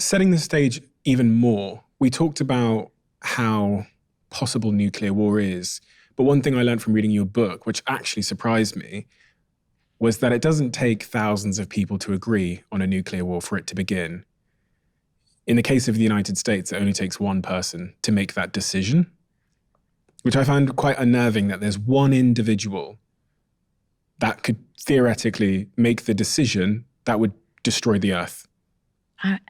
Setting the stage even more, we talked about how possible nuclear war is. But one thing I learned from reading your book, which actually surprised me, was that it doesn't take thousands of people to agree on a nuclear war for it to begin. In the case of the United States, it only takes one person to make that decision, which I found quite unnerving, that there's one individual that could theoretically make the decision that would destroy the Earth.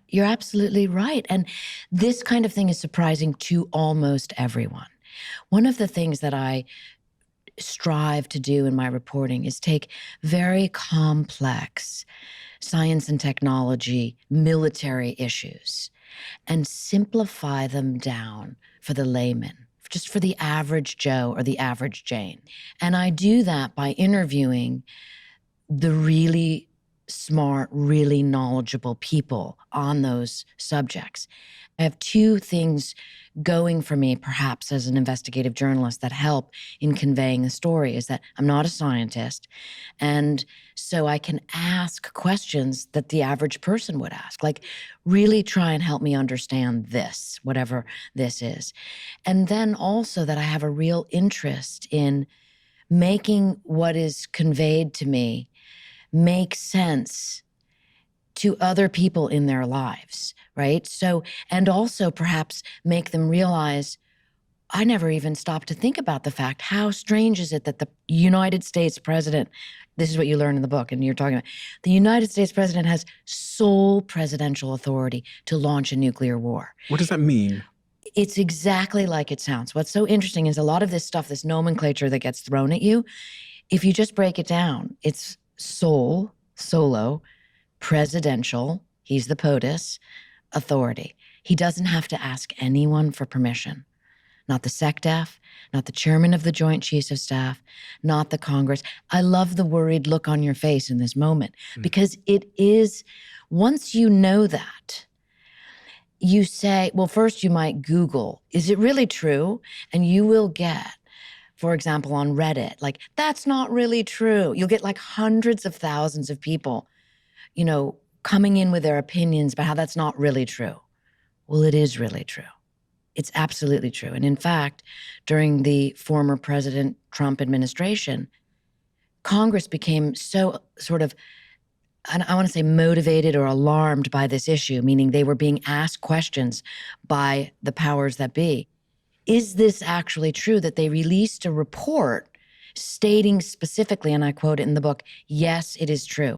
You're absolutely right. And this kind of thing is surprising to almost everyone. One of the things that I strive to do in my reporting is take very complex science and technology, military issues, and simplify them down for the layman, just for the average Joe or the average Jane. And I do that by interviewing the really smart, really knowledgeable people on those subjects. I have two things going for me, perhaps as an investigative journalist, that help in conveying the story, is that I'm not a scientist. And so I can ask questions that the average person would ask, like really try and help me understand this, whatever this is. And then also that I have a real interest in making what is conveyed to me make sense to other people in their lives, right? So, and also perhaps make them realize, I never even stopped to think about the fact, how strange is it that the United States president, this is what you learn in the book and you're talking about, the United States president has sole presidential authority to launch a nuclear war. What does that mean? It's exactly like it sounds. What's so interesting is a lot of this stuff, this nomenclature that gets thrown at you, if you just break it down, it's solo, presidential, he's the POTUS, authority. He doesn't have to ask anyone for permission. Not the SecDef, not the chairman of the Joint Chiefs of Staff, not the Congress. I love the worried look on your face in this moment, because it is, once you know that, you say, well, first you might Google, is it really true? And you will get, for example, on Reddit, like, that's not really true. You'll get like hundreds of thousands of people, coming in with their opinions about how that's not really true. Well, it is really true. It's absolutely true. And in fact, during the former President Trump administration, Congress became so sort of, I want to say motivated or alarmed by this issue, meaning they were being asked questions by the powers that be. Is this actually true, that they released a report stating specifically, and I quote it in the book, yes, it is true.